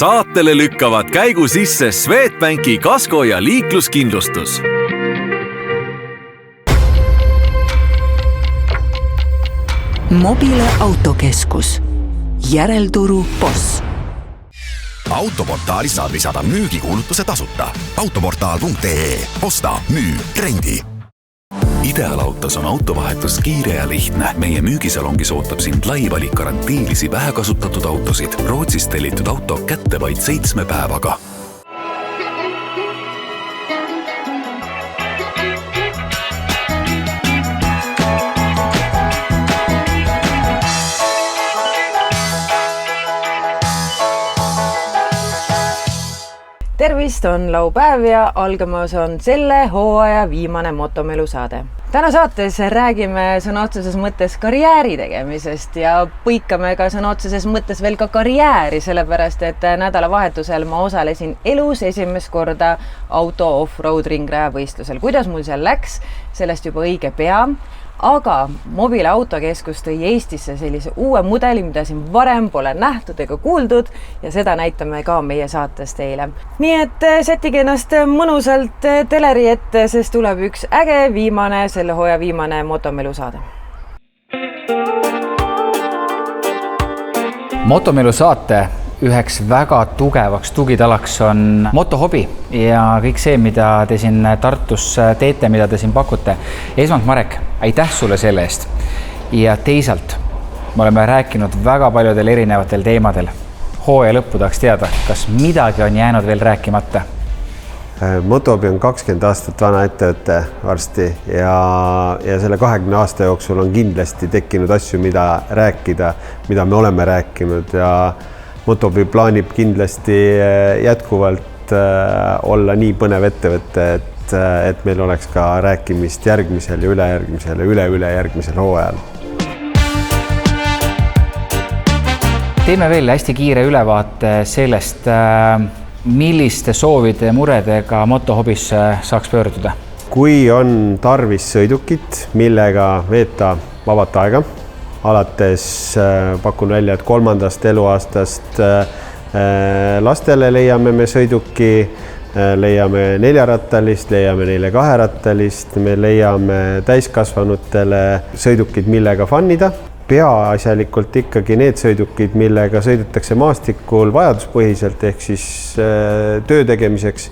Saatele lükkavad käigu sisse Swedbanki kasko- ja liikluskindlustus. Mobile autokeskus. Järelturu boss. Autoportaalis saad lisada müügikuulutuse tasuta. Autoportaal.ee. Osta, müü, rendi. Ideaalautos on autovahetus kiire ja lihtne. Meie müügisalongis ootab sind lai valik garantiilisi vähekasutatud autosid. Rootsist tellitud auto kätte vaid 7 päevaga. Tervist, on laupäev ja algamas on selle hooaja viimane Motomelu saade. Täna saates räägime sõna otseses mõttes karjääri tegemisest ja põikame ka sõna otseses mõttes veel ka karjääri, sellepärast et nädalavahetusel ma osalesin elus esimest korda auto off-road ringraja võistlusel. Kuidas mul seal läks, sellest juba õige pea. Aga Mobile autokeskus tõi Eestisse sellise uue mudeli, mida siin varem pole nähtud ega kuuldud ja seda näitame ka meie saates teile. Nii et sättige ennast mõnusalt teleri ette, sest tuleb üks äge selle hooaja viimane Motomelu saade. Motomelu saate üheks väga tugevaks tugitalaks on motohobi ja kõik see, mida te siin Tartus teete, mida te siin pakute. Esmalt, Marek, aitäh sulle selle eest. Ja teisalt, me oleme rääkinud väga paljudel erinevatel teemadel. Hooaja lõppu tahaks teada, kas midagi on jäänud veel rääkimata? Motohobi on 20 aastat vana ettevõtte varsti ja selle 20 aasta jooksul on kindlasti tekkinud asju, mida rääkida, mida me oleme rääkinud ja Motohobi plaanib kindlasti jätkuvalt olla nii põnev ettevõte, et meil oleks ka rääkimist järgmisel ja ülejärgmisel ja üle-ülejärgmisel hooajal. Teeme veel hästi kiire ülevaate sellest, milliste soovide muredega motohobisse saaks pöörduda. Kui on tarvis sõidukit, millega veeta vabat aega, alates pakun välja, et 3. eluaastast lastele leiame me sõiduki, leiame 4-rattalist, leiame neile 2-rattalist, me leiame täiskasvanutele sõidukid, millega fannida. Peaasjalikult ikkagi need sõidukid, millega sõidetakse maastikul vajaduspõhiselt ehk siis töö tegemiseks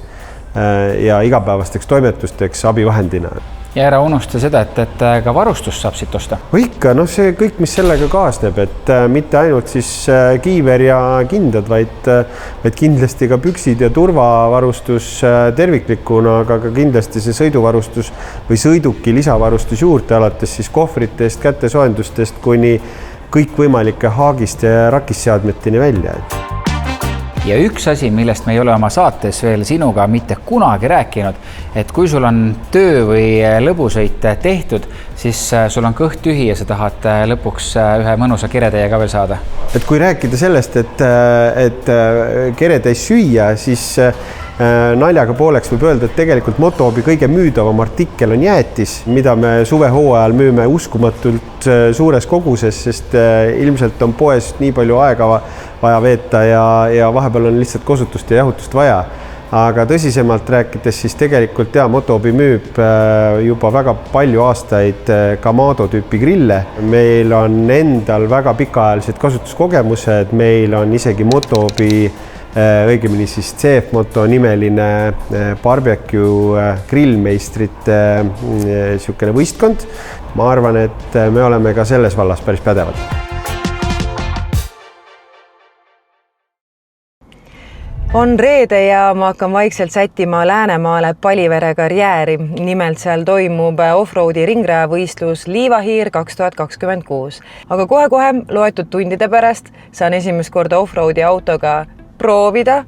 ja igapäevasteks toimetusteks abivahendina. Ja ära unusta seda, et ka varustust saab siit osta. Ikka, see kõik, mis sellega kaasneb, et mitte ainult siis kiiver ja kindad, vaid kindlasti ka püksid ja turvavarustus terviklikuna, aga ka kindlasti see sõiduvarustus või sõiduki lisavarustus juurde, alates siis kohvritest, kätesoendustest kuni kõikvõimalike haagist ja rakisseadmetini välja. Ja üks asi, millest me ei ole oma saates veel sinuga mitte kunagi rääkinud, et kui sul on töö või lõbusõit tehtud, siis sul on kõht tühi ja sa tahad lõpuks ühe mõnusa keretäie ka veel saada. Et kui rääkida sellest, et keretäis süüa, siis naljaga pooleks võib öelda, et tegelikult Motohobi kõige müüdavam artikkel on jäätis, mida me suvehooajal müüme uskumatult suures koguses, sest ilmselt on poes nii palju aega vaja veeta ja vahepeal on lihtsalt kosutust ja jahutust vaja. Aga tõsisemalt rääkides, siis tegelikult Motohobi müüb juba väga palju aastaid Kamado tüüpi grille. Meil on endal väga pikaajalised kasutuskogemused, meil on isegi Motohobi õigemini siis CF Moto nimeline barbecue grillmeistrite niisugune võistkond. Ma arvan, et me oleme ka selles vallas päris pädevad. On reede ja ma hakkan vaikselt sättima Läänemaale Palivere karjääri. Nimelt seal toimub offroadi ringraja võistlus Liivahiir 2026. Aga kohe-kohe loetud tundide pärast saan esimest korda offroadi autoga proovida,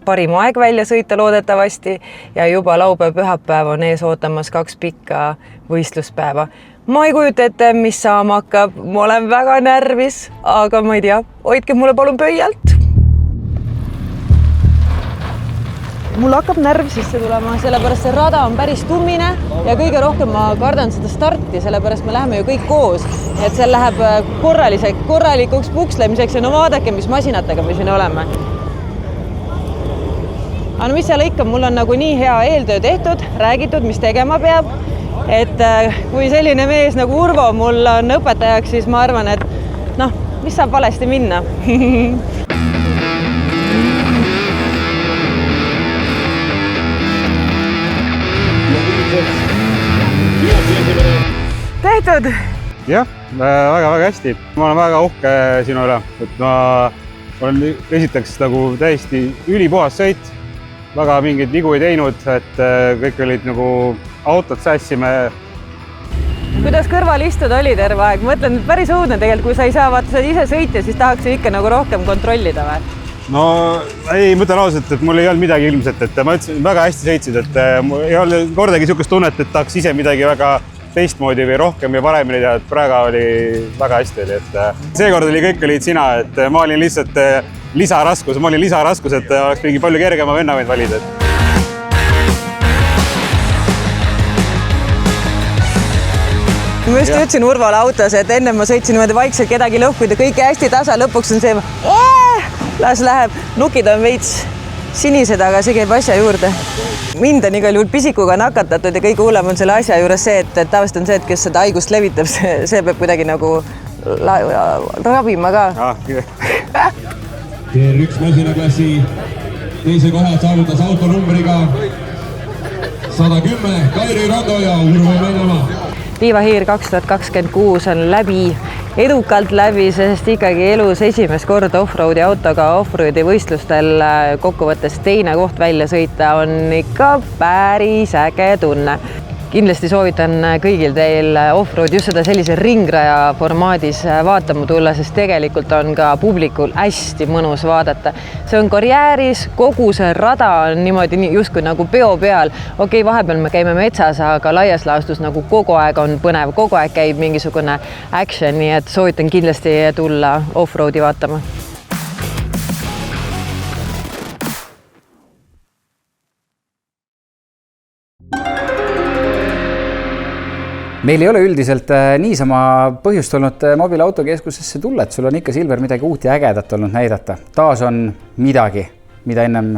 parim aeg välja sõita loodetavasti ja juba laupäev-pühapäev on ees ootamas 2 pikka võistluspäeva. Ma ei kujuta ette, mis saama hakkab, ma olen väga närvis, aga ma ei tea, hoidke mulle palun pöialt. Mul hakkab närv sisse tulema, sellepärast see rada on päris tummine ja kõige rohkem ma kardan seda starti, sellepärast me läheme ju kõik koos, et seal läheb korralikuks pukslemiseks ja no vaadake, mis masinatega me siin oleme. aga no mis seal ikka, mul on nagu nii hea eeltöö tehtud, räägitud, mis tegema peab, et kui selline mees nagu Urvo mul on õpetajaks, siis ma arvan, et noh, mis saab valesti minna. Tehtud! Jah, väga-väga hästi. Ma olen väga uhke sinu üle, et ma olen esiteks nagu täiesti ülipuhas sõit, väga mingeid vigu ei teinud, et kõik olid nagu autot sässime. Kuidas kõrval istuda oli terve aeg? Mõtlen, et päris õudne tegelikult, kui sa ei saa vaata ise sõita, siis tahaks ikka nagu rohkem kontrollida või? No ei, mõtlen ausalt, et mul ei olnud midagi ilmselt, et ma ütlesin, väga hästi sõitsid, et mul ei olnud kordagi niisugust tunnet, et tahaks ise midagi väga teistmoodi või rohkem ja paremini teha, et praegu oli väga hästi oli, et seekord oli kõik olid sina, et ma olin lihtsalt lisaraskus, et oleks mingi palju kergema venna võinud valida. Ma just ütlesin Urvole autos, et enne ma sõitsin niimoodi vaikselt kedagi lõhkuid ja kõik hästi tasa, lõpuks on see, las läheb, nukid on veits sinised, aga see käib asja juurde. Mind on igal juhul pisikuga nakatatud ja kõige hullem on selle asja juures see, et tavaliselt on see, et kes seda haigust levitab, see peab kuidagi nagu ravima ka. TR1 masinaklassi teise koha saavutas autonumbriga 110 Kairi Rando ja Urvo Vennamaa. Liivahiir 2026 on edukalt läbi, sest ikkagi elus esimest korda offroadi autoga offroadi võistlustel kokkuvõttes teine koht välja sõita on ikka päris äge tunne. Kindlasti soovitan kõigil teil offroad just seda sellise ringraja formaadis vaatama tulla, sest tegelikult on ka publikul hästi mõnus vaadata. See on karjääris, kogu see rada on niimoodi justkui nagu peo peal. Okei, vahepeal me käime metsas, aga laias laastus nagu kogu aeg on põnev, kogu aeg käib mingisugune action, nii et soovitan kindlasti tulla offroadi vaatama. Meil ei ole üldiselt niisama põhjust olnud Mobile autokeskusesse tulla, et sul on ikka, Silver, midagi uut ja ägedat olnud näidata. Taas on midagi, mida ennem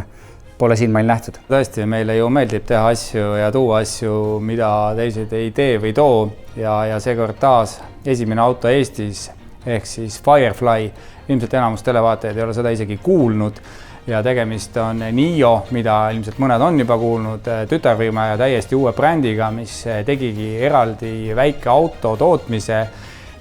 pole siin meil nähtud. Tõesti, meile ju meeldib teha asju ja tuua asju, mida teised ei tee või too. Ja seekord taas esimene auto Eestis, ehk siis Firefly. Ilmselt enamus televaatajaid ei ole seda isegi kuulnud. Ja tegemist on NIO, mida ilmselt mõned on juba kuulnud, tütarfirma ja täiesti uue brändiga, mis tegigi eraldi väike auto tootmise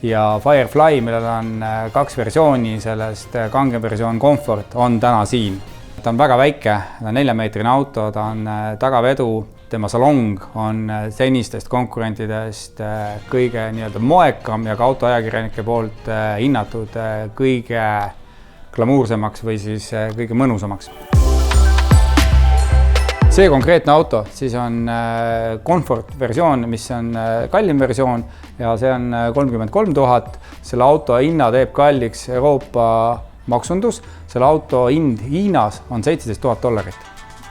ja Firefly, millel on 2 versiooni, sellest kangem versioon Comfort on täna siin. Ta on väga väike, ta on 4-meetrine auto, ta on tagavedu, tema salong on senistest konkurentidest kõige moekam ja ka autoajakirjanike poolt hinnatud kõige glamuursemaks või siis kõige mõnusamaks. See konkreetne auto siis on Comfort versioon, mis on kallim versioon ja see on 33 000. Selle auto hinna teeb kalliks Euroopa maksundus. Selle auto hind Hiinas on $17 000.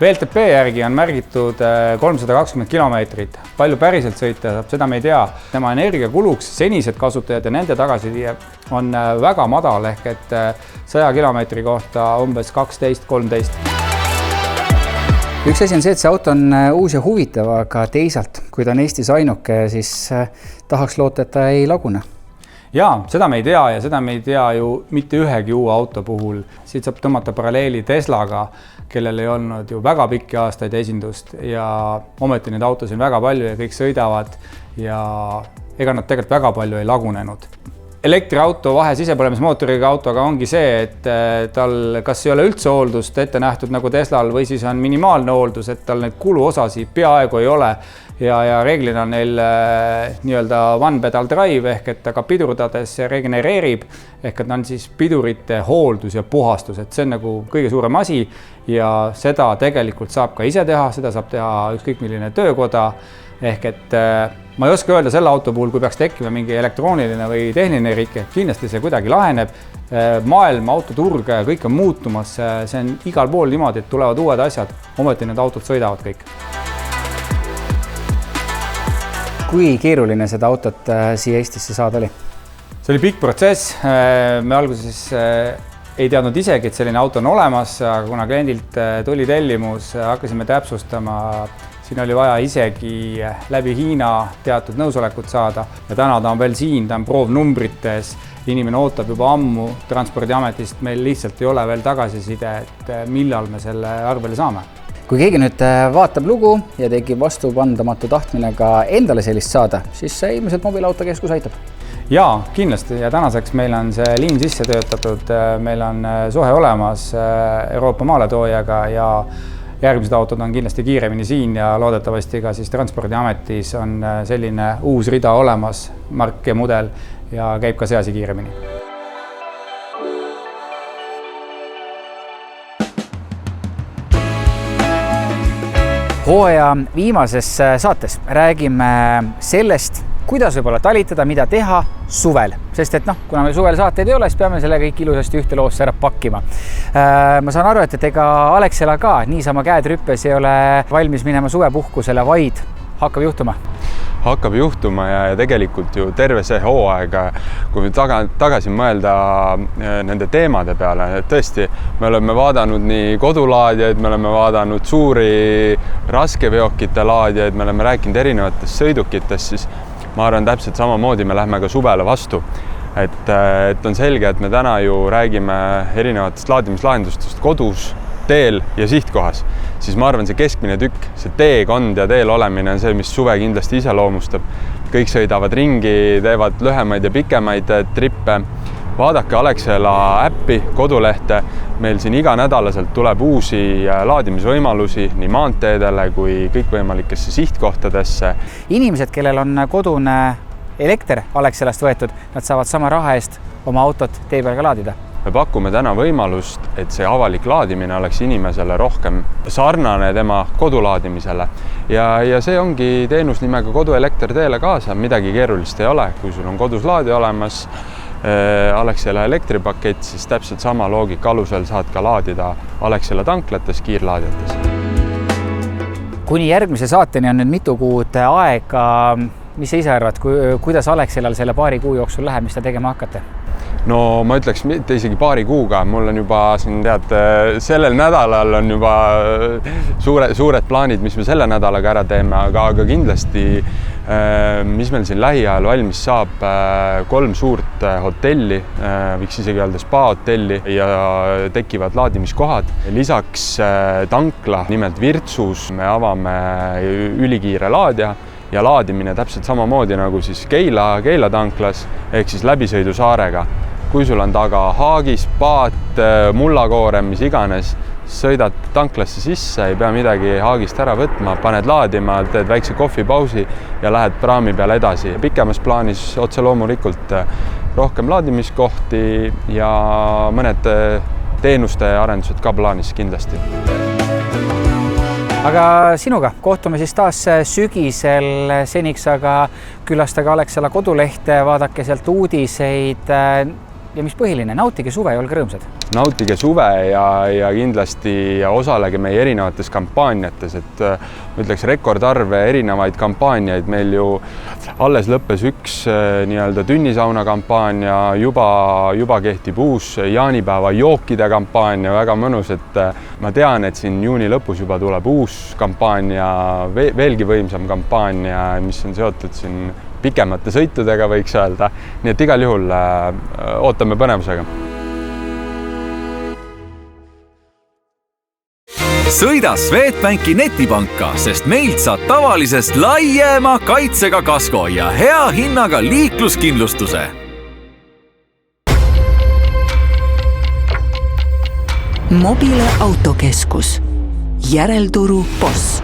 VLTP järgi on märgitud 320 kilomeetrit. Palju päriselt sõita saab, seda me ei tea. Tema energiakuluks senised kasutajad ja nende tagasiside on väga madal, ehk et 100 kilomeetri kohta umbes 12-13. Üks asi on see, et see auto on uus ja huvitav, aga teisalt, kui ta on Eestis ainuke, siis tahaks loota, et ta ei lagune. Jaa, seda me ei tea ja seda me ei tea ju mitte ühegi uue auto puhul. Siit saab tõmmata paralleeli Teslaga, kellel ei olnud ju väga pikki aastaid esindust ja ometi neid autosid on väga palju ja kõik sõidavad ja ega nad tegelikult väga palju ei lagunenud. Elektriauto vahe sisepõlemismootoriga autoga ongi see, et tal kas ei ole üldse hooldust ette nähtud nagu Teslal või siis on minimaalne hooldus, et tal neid kuluosasi peaaegu ei ole ja reeglina on neil nii-öelda one pedal drive ehk et ta ka pidurdades regenereerib ehk et on siis pidurite hooldus ja puhastus, et see on nagu kõige suurem asi ja seda tegelikult saab ka ise teha, seda saab teha ükskõik milline töökoda. Ehk et ma ei oska öelda selle auto puhul, kui peaks tekkima mingi elektrooniline või tehniline rike, kindlasti see kuidagi laheneb. Maailm, autoturg, kõik on muutumas, see on igal pool niimoodi, et tulevad uued asjad, ometi need autod sõidavad kõik. Kui keeruline seda autot siia Eestisse saada oli? See oli pikk protsess. Me alguses ei teadnud isegi, et selline auto on olemas, aga kuna kliendilt tuli tellimus, hakkasime täpsustama. Siin oli vaja isegi läbi Hiina teatud nõusolekut saada ja täna ta on veel siin, ta on proovnumbrites. Inimene ootab juba ammu Transpordiametist, meil lihtsalt ei ole veel tagasiside, et millal me selle arvele saame. Kui keegi nüüd vaatab lugu ja tekib vastupandamatu tahtmine ka endale sellist saada, siis ilmselt mobiilautokeskus aitab. Jaa, kindlasti ja tänaseks meil on see liin sisse töötatud, meil on suhe olemas Euroopa maaletoojaga ja järgmised autod on kindlasti kiiremini siin ja loodetavasti ka siis Transpordiametis on selline uus rida olemas, mark ja mudel ja käib ka see asi kiiremini. Hooaja viimases saates räägime sellest, kuidas võib-olla talitada, mida teha suvel. Sest et kuna meil suvel saateid ei ole, siis peame selle kõik ilusasti ühte loosse ära pakkima. Ma saan aru, et ega Alexela ka niisama käed rüppes ei ole valmis minema suvepuhkusele, vaid hakkab juhtuma. Hakkab juhtuma ja tegelikult ju terve see hooaeg, kui tagasi mõelda nende teemade peale, et tõesti me oleme vaadanud nii kodulaadjaid, me oleme vaadanud suuri raskeveokite laadjaid, me oleme rääkinud erinevatest sõidukitest, siis ma arvan täpselt samamoodi me lähme ka suvele vastu. Et on selge, et me täna ju räägime erinevatest laadimislahendustest kodus, teel ja sihtkohas, siis ma arvan, see keskmine tükk, see teekond ja teel olemine on see, mis suve kindlasti iseloomustab. Kõik sõidavad ringi, teevad lühemaid ja pikemaid trippe. Vaadake Alexela äppi, kodulehte. Meil siin iganädalaselt tuleb uusi laadimisvõimalusi nii maanteedele kui kõikvõimalikesse sihtkohtadesse. Inimesed, kellel on kodune elekter Alexelast võetud, nad saavad sama raha eest oma autot tee peal ka laadida. Me pakume täna võimalust, et see avalik laadimine oleks inimesele rohkem sarnane tema kodulaadimisele. Ja see ongi teenus nimega Koduelekter teele kaasa, midagi keerulist ei ole. Kui sul on kodus laadi olemas, Alexela elektripakett, siis täpselt sama loogika alusel saad ka laadida Alexela tanklates, kiirlaadjates. Kuni järgmise saateni on nüüd mitu kuud aega. Mis sa ise arvad, kuidas Alexelal selle paari kuu jooksul läheb, mis ta tegema hakkate? No ma ütleks mitte isegi paari kuuga, mul on juba siin sellel nädalal on juba suured plaanid, mis me selle nädalaga ära teeme, aga kindlasti mis meil siin lähiajal valmis saab 3 suurt hotelli, võiks isegi öelda spa-hotelli ja tekivad laadimiskohad. Lisaks tankla, nimelt Virtsus, me avame ülikiire laadja ja laadimine täpselt samamoodi nagu siis Keila tanklas ehk siis läbisõidusaarega. Kui sul on taga haagis, paat, mullakoorem, mis iganes, sõidad tanklasse sisse, ei pea midagi haagist ära võtma, paned laadima, teed väikse kohvipausi ja lähed praami peale edasi. Pikemas plaanis otse loomulikult rohkem laadimiskohti ja mõned teenuste arendused ka plaanis kindlasti. Aga sinuga kohtume siis taas sügisel, seniks aga külastage Alexela kodulehte, vaadake sealt uudiseid ja mis põhiline, nautige suve ja olge rõõmsad. Nautige suve ja kindlasti osalege meie erinevates kampaaniates, et ma ütleks rekordarve erinevaid kampaaniaid. Meil ju alles lõppes üks nii-öelda tünnisauna kampaania, juba kehtib uus jaanipäeva jookide kampaania, väga mõnus, et ma tean, et siin juuni lõpus juba tuleb uus kampaania, veelgi võimsam kampaania, mis on seotud siin pikemate sõitudega, võiks öelda. Nii et igal juhul ootame põnevusega. Sõida Swedbanki netipanka, sest meilt saad tavalisest laiema kaitsega kasko ja hea hinnaga liikluskindlustuse. Mobile autokeskus. Järelturu boss.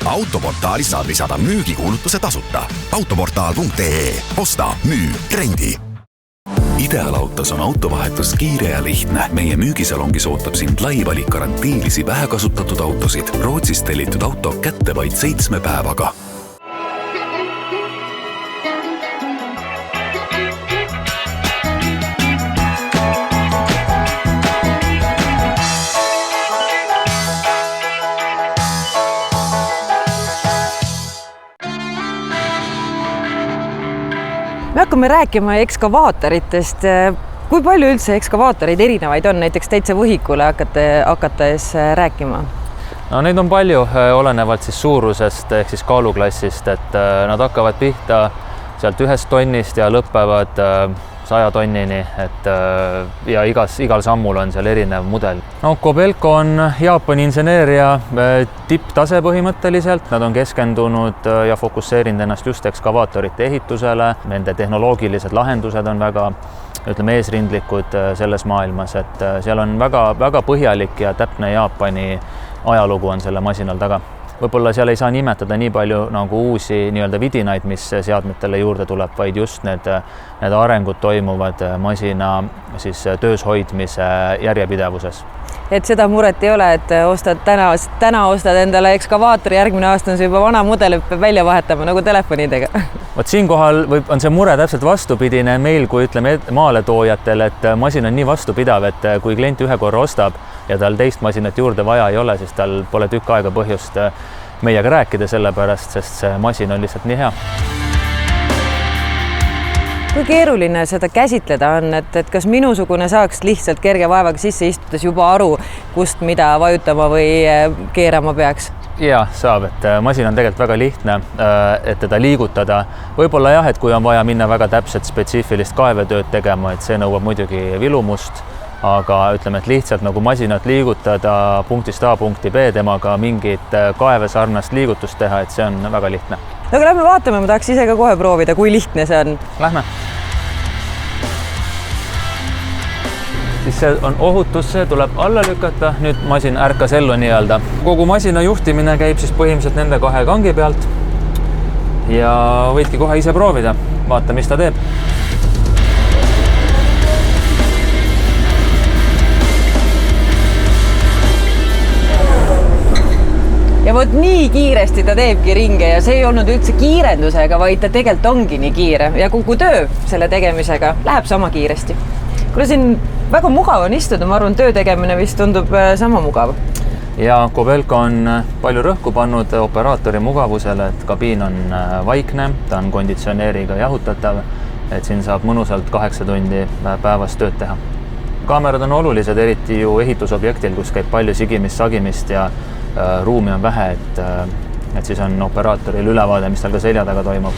Autoportaali saad lisada müügikuulutuse tasuta. Autoportaal.ee. Osta, müü, rendi. Idealautos on autovahetus kiire ja lihtne. Meie müügisalongis ootab sind lai valik garantiilisi vähekasutatud autosid. Rootsist tellitud auto kätte vaid 7 päevaga. Me hakkame rääkima ekskavaatoritest. Kui palju üldse ekskavaatoreid erinevaid on, näiteks täitsa võhikule hakates rääkima? No neid on palju, olenevalt siis suurusest ehk siis kaaluklassist, et nad hakkavad pihta sealt 1 tonnist ja lõpevad 100 tonnini, et ja igal sammul on seal erinev mudel. No Kobelco on Jaapani inseneeria tipptase põhimõtteliselt, nad on keskendunud ja fokusseerinud ennast just ekskavaatorite ehitusele, nende tehnoloogilised lahendused on väga eesrindlikud selles maailmas, et seal on väga põhjalik ja täpne Jaapani ajalugu on selle masinal taga. Võib-olla seal ei saa nimetada nii palju nagu uusi nii-öelda vidinaid, mis seadmetele juurde tuleb, vaid just need arengud toimuvad masina siis töös hoidmise järjepidevuses. Et seda muret ei ole, et täna ostad endale ekskavaatori, järgmine aasta on see juba vana mudel, peab välja vahetama nagu telefonidega. Vot siinkohal on see mure täpselt vastupidine meil, kui ütleme maaletoojatel, et masin on nii vastupidav, et kui klient ühe korra ostab ja tal teist masinat juurde vaja ei ole, siis tal pole tükk aega põhjust meiega rääkida sellepärast, sest see masin on lihtsalt nii hea. Kui keeruline seda käsitleda on, et kas minusugune saaks lihtsalt kerge vaevaga sisse istudes juba aru, kust mida vajutama või keerama peaks? Ja, saab, et masin on tegelikult väga lihtne, et teda liigutada. Võib-olla jah, et kui on vaja minna väga täpselt spetsiifilist kaevetööd tegema, et see nõuab muidugi vilumust, aga ütleme, et lihtsalt nagu masinat liigutada punktist A punkti B, temaga mingit kaevesarnast liigutust teha, et see on väga lihtne. No aga lähme vaatame, ma tahaks ise ka kohe proovida, kui lihtne see on. Lähme. Siis see on ohutus, see tuleb alla lükata, nüüd masin ärkas ellu nii-öelda. Kogu masina juhtimine käib siis põhimõtteliselt nende 2 kangi pealt ja võidki kohe ise proovida, vaata, mis ta teeb. Ja vot nii kiiresti ta teebki ringe ja see ei olnud üldse kiirendusega, vaid ta tegelikult ongi nii kiire ja kogu töö selle tegemisega läheb sama kiiresti. Kuna siin väga mugav on istuda, ma arvan, töö tegemine vist tundub sama mugav. Ja Kobelco on palju rõhku pannud operaatori mugavusele, et kabiin on vaikne, ta on konditsioneeriga jahutatav, et siin saab mõnusalt 8 tundi päevas tööd teha. Kaamerad on olulised, eriti ju ehitusobjektil, kus käib palju sigimist, sagimist ja ruumi on vähe, et siis on operaatoril ülevaade, mis tal ka selja taga toimub.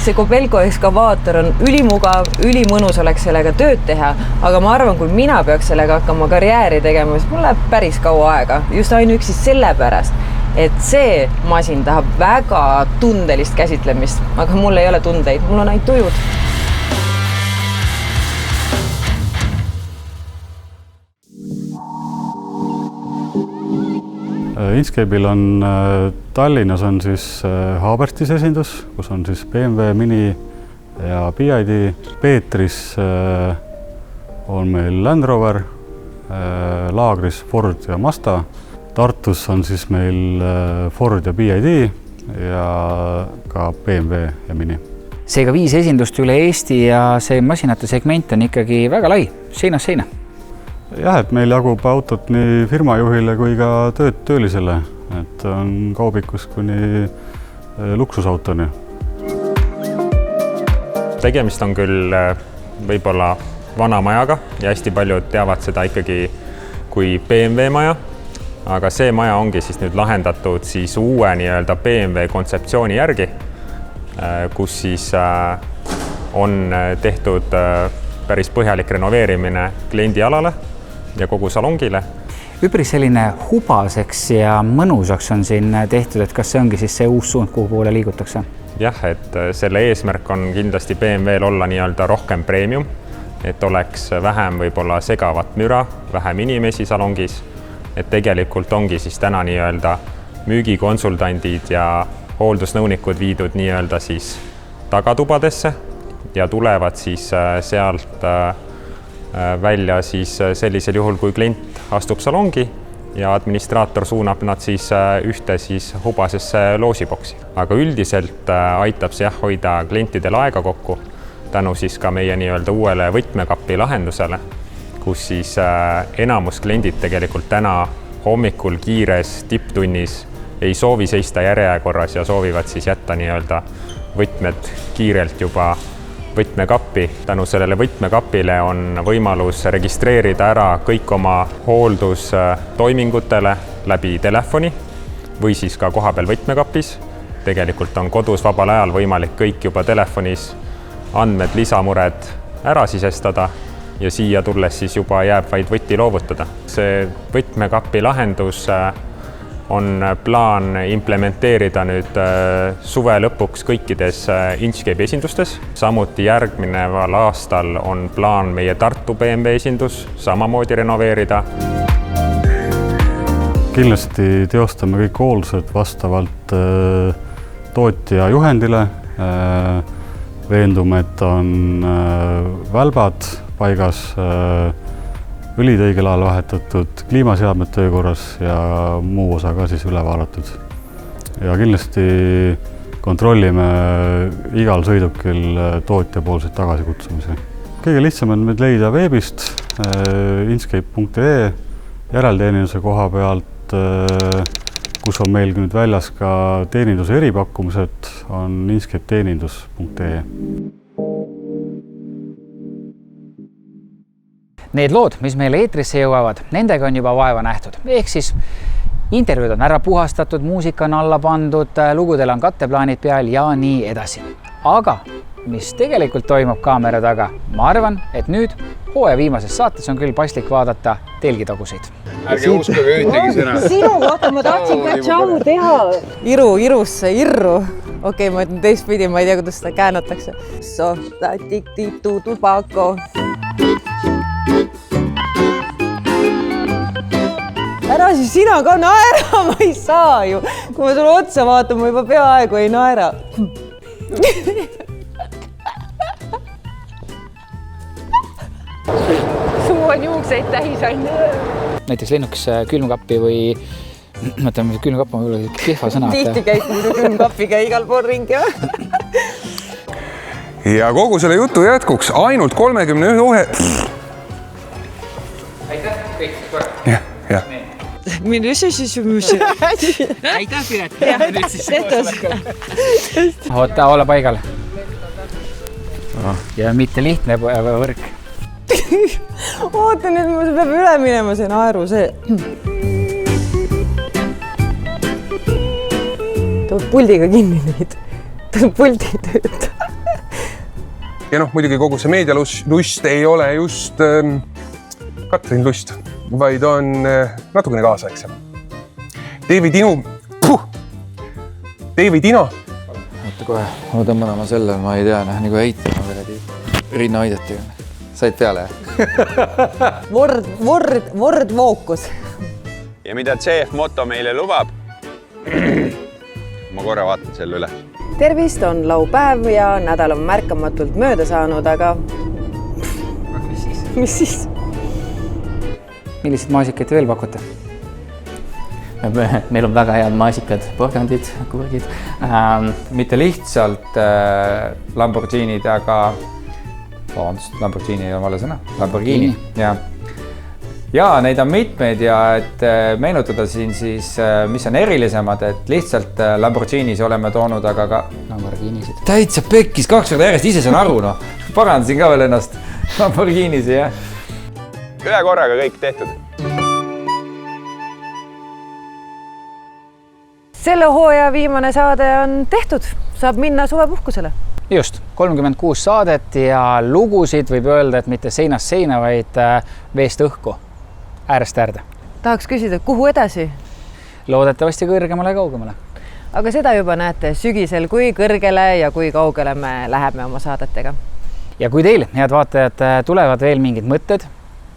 See Kobelco ekskavaator on ülimugav, ülimõnus oleks sellega tööd teha, aga ma arvan, kui mina peaks sellega hakkama karjääri tegema, siis mul läheb päris kaua aega. Just ainuüksi sellepärast, et see masin tahab väga tundelist käsitlemist, aga mul ei ole tundeid, mul on ainult tujud. Inkscape'il on Tallinnas on siis Haabertis esindus, kus on siis BMW Mini ja BID. Peetris on meil Land Rover, Laagris Ford ja Mazda. Tartus on siis meil Ford ja BID ja ka BMW ja Mini. Seega 5 esindust üle Eesti ja see masinate segment on ikkagi väga lai, seinast seina. Jah, et meil jagub autot nii firmajuhile kui ka töölisele, et on kaubikus kuni luksusautoni. Tegemist on küll võib-olla vana majaga ja hästi paljud teavad seda ikkagi kui BMW maja, aga see maja ongi siis nüüd lahendatud siis uue nii-öelda BMW kontseptsiooni järgi, kus siis on tehtud päris põhjalik renoveerimine kliendialale ja kogu salongile. Üpris selline hubaseks ja mõnusaks on siin tehtud, et kas see ongi siis see uus suund, kuhu poole liigutakse? Jah, et selle eesmärk on kindlasti BMW-l olla nii-öelda rohkem premium, et oleks vähem võib-olla segavat müra, vähem inimesi salongis, et tegelikult ongi siis täna nii-öelda müügikonsultandid ja hooldusnõunikud viidud nii-öelda siis tagatubadesse ja tulevad siis sealt välja siis sellisel juhul, kui klient astub salongi ja administraator suunab nad siis ühte siis hubasesse loosiboksi. Aga üldiselt aitab see hoida klientidel aega kokku tänu siis ka meie nii-öelda uuele võtmekapi lahendusele, kus siis enamus kliendid tegelikult täna hommikul kiires tipptunnis ei soovi seista järjekorras ja soovivad siis jätta nii-öelda võtmed kiirelt juba võtmekappi. Tänu sellele võtmekapile on võimalus registreerida ära kõik oma hooldustoimingutele läbi telefoni või siis ka kohapeal võtmekapis. Tegelikult on kodus vabal ajal võimalik kõik juba telefonis andmed, lisamured ära sisestada ja siia tulles siis juba jääb vaid võti loovutada. See võtmekapi lahendus on plaan implementeerida nüüd suve lõpuks kõikides Inchcape'i esindustes. Samuti järgneval aastal on plaan meie Tartu BMW esindus samamoodi renoveerida. Kindlasti teostame kõik hooldused vastavalt tootja juhendile. Veendume, et on välbad paigas, õlid õigel ajal vahetatud, kliimaseadmed töökorras ja muu osa ka siis üle vaadatud. Ja kindlasti kontrollime igal sõidukil tootjapoolseid tagasikutsumisi. Kõige lihtsam on meid leida veebist inchcape.ee järelteeninduse koha pealt, kus on meil nüüd väljas ka teeninduse eripakkumised, on inchcapeteenindus.ee. Need lood, mis meile eetrisse jõuavad, nendega on juba vaeva nähtud. Ehk siis intervjuud on ära puhastatud, muusika on alla pandud, lugudel on katteplaanid peal ja nii edasi. Aga mis tegelikult toimub kaamera taga, ma arvan, et nüüd hooaja viimases saates on küll paslik vaadata telgitagusid. Ärge uskuge ühtegi sõna. Sinu kohta ma tahtsin ka tšau teha. Irusse, irru. Okei, ma ütlen teistpidi, ma ei tea, kuidas seda käänatakse. Tiktitu tubako. Ära siis sina ka naera, ma ei saa ju. Kui ma sulle otsa vaatan, ma juba peaaegu ei naera. Suu on juukseid täis ainult. Näiteks lennukis külmkappi või mõtleme, külmkapp on võib-olla kehva sõna. Tihti käib muidu külmkapiga igal pool ringi. Ja kogu selle jutu jätkuks ainult 31... Aitäh, kõik korra. Jah. Aitäh, Piret. Oota, olla paigal. Ja mitte lihtne võrk. Oota, nüüd ma peab üle minema see naeru, see. Tuleb puldiga kinni nüüd. Tuleb puldi tööd. Ja muidugi kogu see meedialust ei ole just Katrin Lust, vaid on natukene kaasaegsem. David Ino. Oota kohe, ma tõmban oma selle, ma ei tea, nagu heitama veel rinna aidati. Said peale? Word Focus. Ja mida CF Moto meile lubab? Ma korra vaatan selle üle. Tervist, on laupäev ja nädal on märkamatult mööda saanud, aga... Mis siis? Millised maasikaid te veel pakute? Meil on väga head maasikad, porgandid, kurgid. Mitte lihtsalt Lamborghinid, aga Lamborghini on vale sõna. Lamborghini. Ja neid on mitmeid ja et meenutada siin siis, mis on erilisemad, et lihtsalt Lamborghinis oleme toonud, aga ka Lamborghinisid. Täitsa pekkis 2 korda järjest, ise saan aru, parandasin ka veel ennast Lamborghinis, jah. Ühe korraga kõik tehtud. Selle hooaja viimane saade on tehtud, saab minna suvepuhkusele. Just, 36 saadet ja lugusid võib öelda, et mitte seinast seina, vaid veest õhku, äärest äärde. Tahaks küsida, kuhu edasi? Loodetavasti kõrgemale ja kaugemale. Aga seda juba näete sügisel, kui kõrgele ja kui kaugele me läheme oma saadetega. Ja kui teil, head vaatajad, tulevad veel mingid mõtted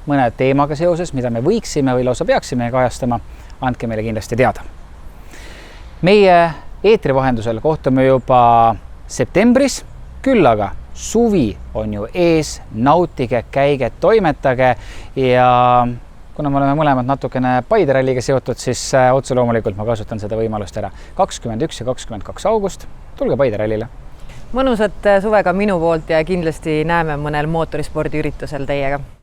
mõne teemaga seoses, mida me võiksime või lausa peaksime kajastama, andke meile kindlasti teada. Meie eetri vahendusel kohtume juba septembris, küll aga suvi on ju ees, nautige, käige, toimetage ja kuna me oleme mõlemad natukene Paide ralliga seotud, siis otse loomulikult ma kasutan seda võimalust ära. 21 ja 22 august, tulge Paide rallile. Mõnusat suve ka minu poolt ja kindlasti näeme mõnel mootorispordiüritusel teiega.